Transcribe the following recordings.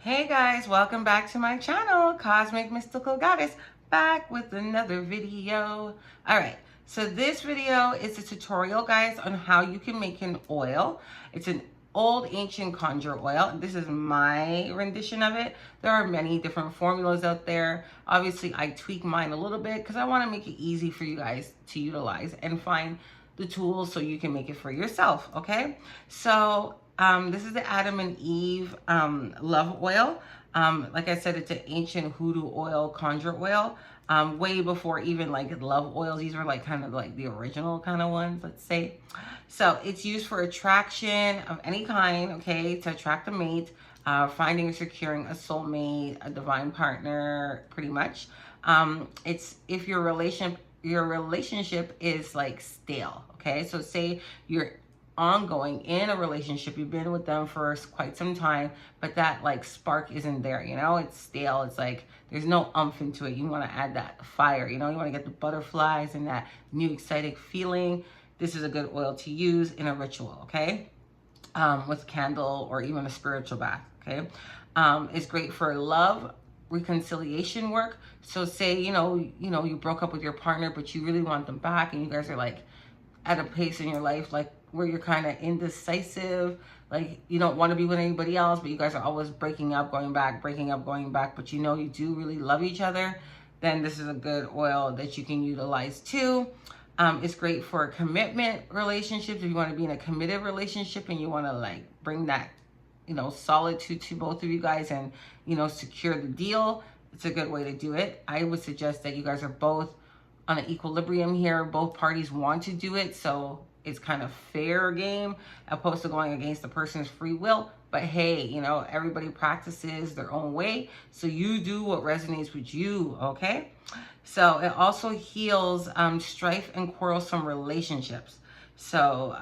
Hey guys, welcome back to my channel, Cosmic Mystical Goddess, back with another video. All right, so this video is a tutorial, guys, on how you can make an oil. It's an old ancient conjure oil. This is my rendition of it. There are many different formulas out there. Obviously, I tweak mine a little bit because I want to make it easy for you guys to utilize and find the tools so you can make it for yourself, okay? So this is the Adam and Eve love oil. Like I said, it's an ancient hoodoo oil, conjure oil. Way before even like love oils. These were like kind of like the original kind of ones, let's say. So it's used for attraction of any kind, okay, to attract a mate, finding or securing a soulmate, a divine partner, pretty much. It's if your relationship is like stale, okay? So say you're ongoing in a relationship, you've been with them for quite some time, but that like spark isn't there, you know, it's stale, it's like there's no umph into it. You want to add that fire, you know, you want to get the butterflies and that new exciting feeling. This is a good oil to use in a ritual, okay, with candle or even a spiritual bath, okay. It's great for love reconciliation work. So say you broke up with your partner, but you really want them back, and you guys are like at a pace in your life like where you're kind of indecisive, like you don't want to be with anybody else, but you guys are always breaking up, going back, breaking up, going back, but you know you do really love each other, then this is a good oil that you can utilize too. It's great for commitment relationships. If you want to be in a committed relationship and you want to like bring that, solitude to both of you guys and, secure the deal, it's a good way to do it. I would suggest that you guys are both on an equilibrium here. Both parties want to do it, so it's kind of fair game opposed to going against the person's free will. But hey, everybody practices their own way, so you do what resonates with you, okay? So it also heals strife and quarrelsome relationships. So,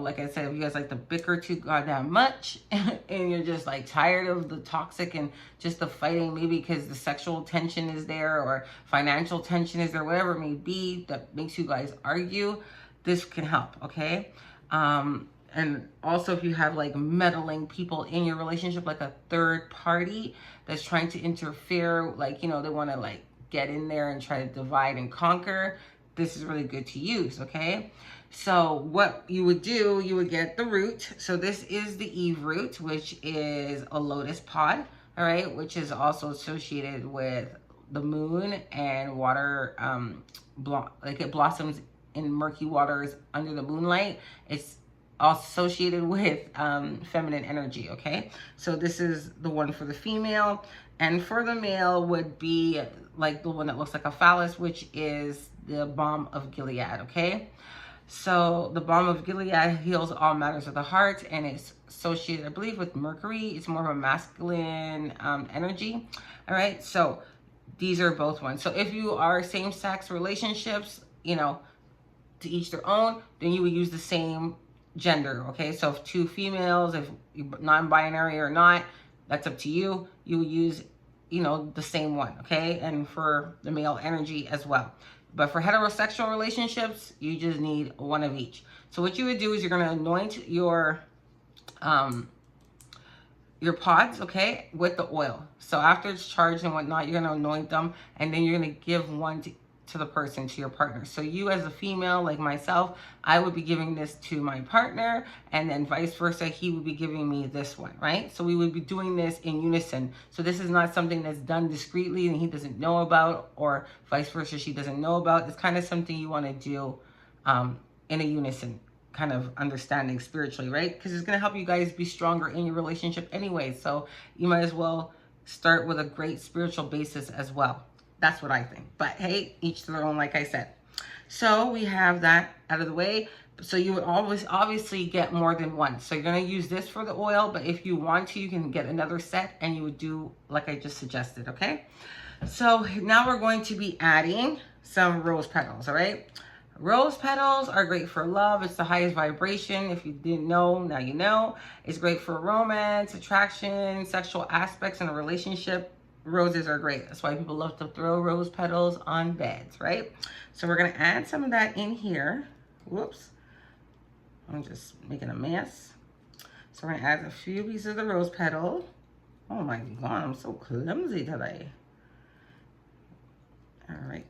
like I said, if you guys like to bicker too goddamn much and you're just like tired of the toxic and just the fighting, maybe because the sexual tension is there or financial tension is there, whatever it may be that makes you guys argue, this can help, okay? And also if you have like meddling people in your relationship, like a third party that's trying to interfere, like, they want to like get in there and try to divide and conquer, this is really good to use, okay? So what you would do, you would get the root. So this is the Eve root, which is a lotus pod, all right, which is also associated with the moon and water, like it blossoms in murky waters under the moonlight. It's associated with feminine energy, okay? So this is the one for the female, and for the male would be like the one that looks like a phallus, which is the balm of Gilead, okay? So the balm of Gilead heals all matters of the heart, and it's associated, I believe, with Mercury. It's more of a masculine energy, all right? So these are both ones. So if you are same-sex relationships, to each their own, then you would use the same gender, okay? So if two females, if you're non-binary or not, that's up to you. You would use, the same one, okay? And for the male energy as well. But for heterosexual relationships, you just need one of each. So what you would do is you're going to anoint your pods, okay, with the oil. So after it's charged and whatnot, you're going to anoint them, and then you're going to give one to the person, to your partner. So you as a female, like myself, I would be giving this to my partner, and then vice versa, he would be giving me this one, right? So we would be doing this in unison. So this is not something that's done discreetly and he doesn't know about, or vice versa, she doesn't know about. It's kind of something you want to do in a unison kind of understanding spiritually, right? Because it's going to help you guys be stronger in your relationship anyway. So you might as well start with a great spiritual basis as well. That's what I think. But hey, each to their own, like I said. So we have that out of the way. So you would always obviously get more than one. So you're going to use this for the oil, but if you want to, you can get another set and you would do like I just suggested, okay? So now we're going to be adding some rose petals, all right? Rose petals are great for love. It's the highest vibration. If you didn't know, now you know. It's great for romance, attraction, sexual aspects in a relationship. Roses are great. That's why people love to throw rose petals on beds, right? So we're going to add some of that in here. Whoops. I'm just making a mess. So we're going to add a few pieces of the rose petal. Oh my God, I'm so clumsy today. All right.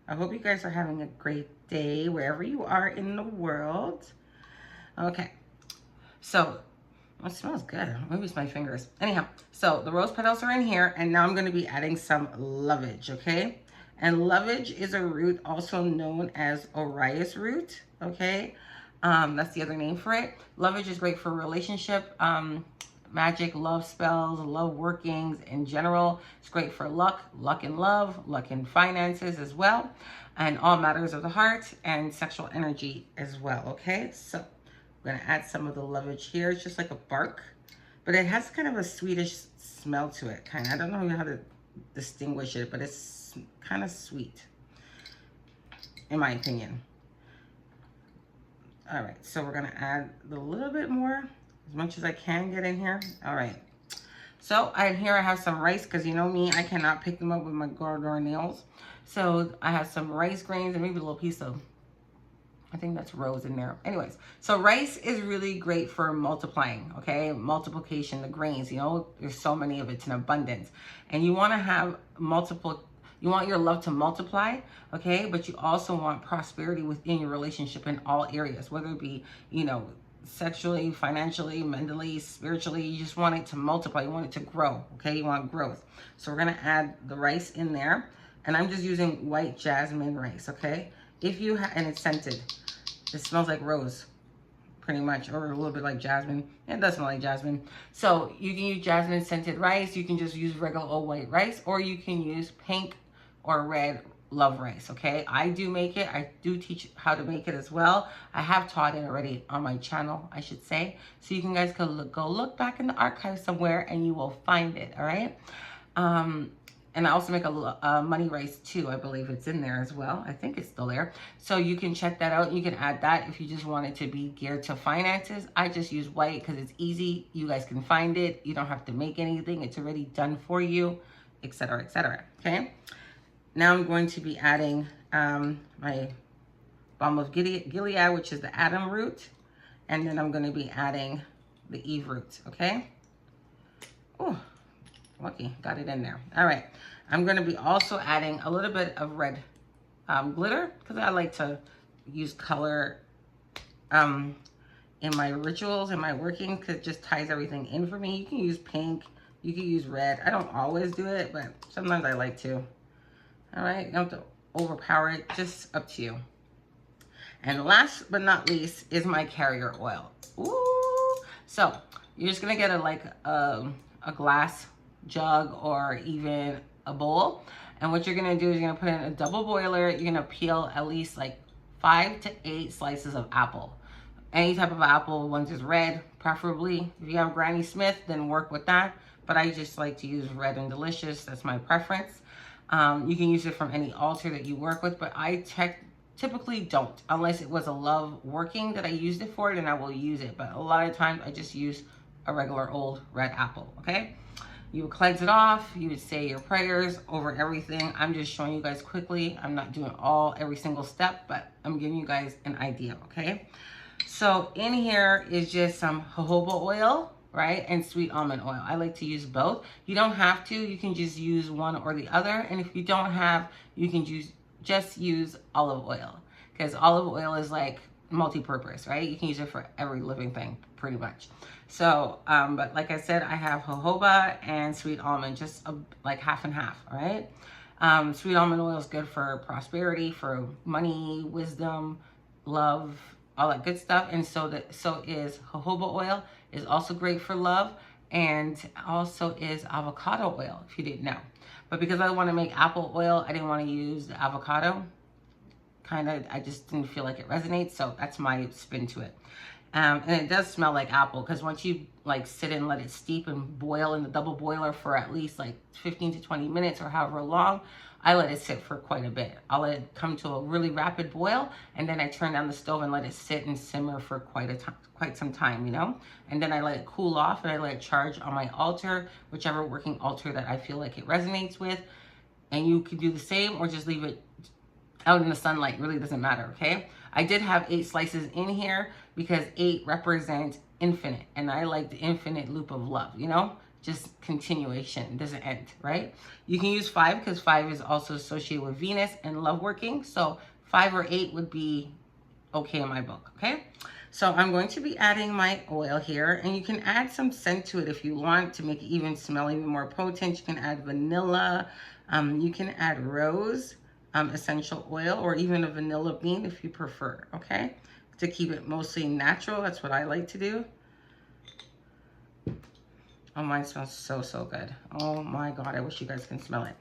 I hope you guys are having a great day wherever you are in the world. Okay. So, it smells good. Maybe it's my fingers. Anyhow, so the rose petals are in here, and now I'm going to be adding some lovage, okay? And lovage is a root also known as Orias root, okay? That's the other name for it. Lovage is great for relationship, magic, love spells, love workings in general. It's great for luck, luck in love, luck in finances as well, and all matters of the heart and sexual energy as well, okay? So I'm gonna add some of the lovage here. It's just like a bark, but it has kind of a sweetish smell to it, kind of. I don't know how to distinguish it, but it's kind of sweet, in my opinion. All right, so we're gonna add a little bit more, as much as I can get in here. All right, so in here I have some rice, because you know me, I cannot pick them up with my gardener nails. So I have some rice grains and maybe a little piece of, I think that's rose in there. Anyways, so rice is really great for multiplying, okay? Multiplication, the grains, you know, there's so many of it, it's in abundance. And you want to have multiple, you want your love to multiply, okay? But you also want prosperity within your relationship in all areas, whether it be, you know, sexually, financially, mentally, spiritually. You just want it to multiply. You want it to grow, okay? You want growth. So we're going to add the rice in there. And I'm just using white jasmine rice, okay? If you have, and it's scented. It smells like rose, pretty much, or a little bit like jasmine. It does smell like jasmine. So you can use jasmine scented rice. You can just use regular old white rice, or you can use pink or red love rice, okay? I do make it. I do teach how to make it as well. I have taught it already on my channel, I should say. So you can guys go look back in the archive somewhere and you will find it, all right? And I also make a money rice too. I believe it's in there as well. I think it's still there. So you can check that out. You can add that if you just want it to be geared to finances. I just use white because it's easy. You guys can find it. You don't have to make anything. It's already done for you, etc., etc. Okay. Now I'm going to be adding my balm of Gilead, which is the Adam root. And then I'm going to be adding the Eve root. Okay. Oh. Lucky, got it in there. All right, I'm going to be also adding a little bit of red glitter, because I like to use color in my rituals and my working, because it just ties everything in for me. You can use pink, you can use red. I don't always do it, but sometimes I like to. All right, you don't have to overpower it, just up to you. And last but not least is my carrier oil. Ooh. So you're just going to get a glass jug or even a bowl, and what you're gonna do is you're gonna put in a double boiler. You're gonna peel at least like 5 to 8 slices of apple, any type of apple. One's is red, preferably. If you have Granny Smith, then work with that, but I just like to use Red and Delicious. That's my preference. You can use it from any altar that you work with, but I typically don't, unless it was a love working that I used it for, then I will use it. But a lot of times I just use a regular old red apple. Okay, you would cleanse it off. You would say your prayers over everything. I'm just showing you guys quickly. I'm not doing every single step, but I'm giving you guys an idea, okay? So in here is just some jojoba oil, right? And sweet almond oil. I like to use both. You don't have to. You can just use one or the other. And if you don't have, you can just use olive oil, because olive oil is like multi-purpose, right? You can use it for every living thing, pretty much. So, but like I said, I have jojoba and sweet almond, just like half and half, all right? Sweet almond oil is good for prosperity, for money, wisdom, love, all that good stuff. And so is jojoba oil, is also great for love, and also is avocado oil, if you didn't know. But because I want to make apple oil, I didn't want to use the avocado. I just didn't feel like it resonates, so that's my spin to it. And it does smell like apple, because once you like sit and let it steep and boil in the double boiler for at least like 15 to 20 minutes or however long, I let it sit for quite a bit. I'll let it come to a really rapid boil, and then I turn down the stove and let it sit and simmer for quite some time, you know? And then I let it cool off, and I let it charge on my altar, whichever working altar that I feel like it resonates with. And you can do the same, or just leave it out in the sunlight. Really doesn't matter, okay? I did have 8 slices in here because 8 represent infinite, and I like the infinite loop of love, you know? just continuation. It doesn't end, right? You can use 5 because 5 is also associated with Venus and love working. So 5 or 8 would be okay in my book, okay? So I'm going to be adding my oil here, and you can add some scent to it if you want to make it even smell even more potent. You can add vanilla, you can add rose essential oil, or even a vanilla bean if you prefer, okay? To keep it mostly natural, that's what I like to do. Oh, mine smells so, so good. Oh my God, I wish you guys can smell it.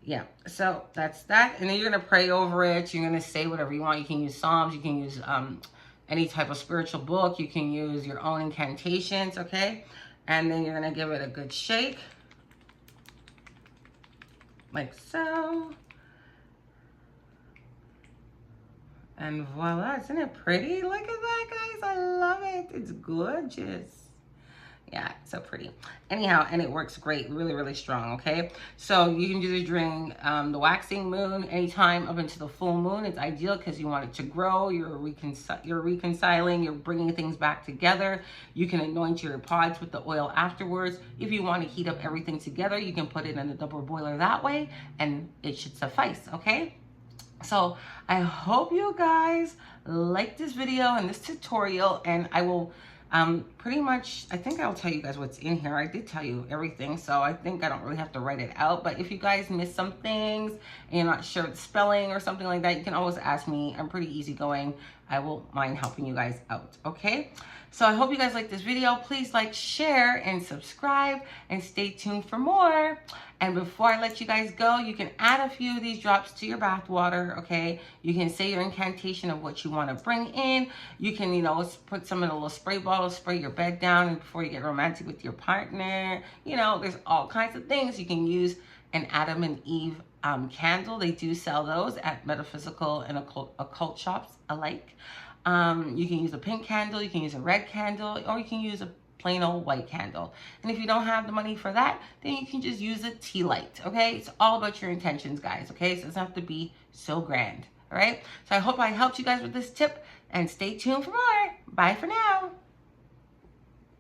Yeah, so that's that. And then you're gonna pray over it. You're gonna say whatever you want. You can use Psalms, you can use any type of spiritual book. You can use your own incantations, okay? And then you're gonna give it a good shake. Like so. And voila, isn't it pretty? Look at that, guys. I love it. It's gorgeous. Yeah, it's so pretty. Anyhow, and it works great, really, really strong, okay? So you can do this during the waxing moon, anytime up into the full moon. It's ideal because you want it to grow. You're reconciling, you're bringing things back together. You can anoint your pods with the oil afterwards. If you want to heat up everything together, you can put it in a double boiler that way, and it should suffice, okay? So I hope you guys like this video and this tutorial, and I will pretty much, I think I'll tell you guys what's in here. I did tell you everything, so I think I don't really have to write it out. But if you guys miss some things and you're not sure the spelling or something like that, you can always ask me. I'm pretty easygoing. I won't mind helping you guys out, okay? So I hope you guys like this video. Please like, share, and subscribe, and stay tuned for more. And before I let you guys go, you can add a few of these drops to your bath water, okay? You can say your incantation of what you want to bring in. You can, you know, put some in a little spray bottle, spray your bed down, and before you get romantic with your partner. You know, there's all kinds of things. You can use an Adam and Eve candle. They do sell those at metaphysical and occult shops alike. You can use a pink candle, you can use a red candle, or you can use a plain old white candle. And if you don't have the money for that, then you can just use a tea light, okay? It's all about your intentions, guys, okay? So it doesn't have to be so grand, all right? So I hope I helped you guys with this tip, and stay tuned for more. Bye for now.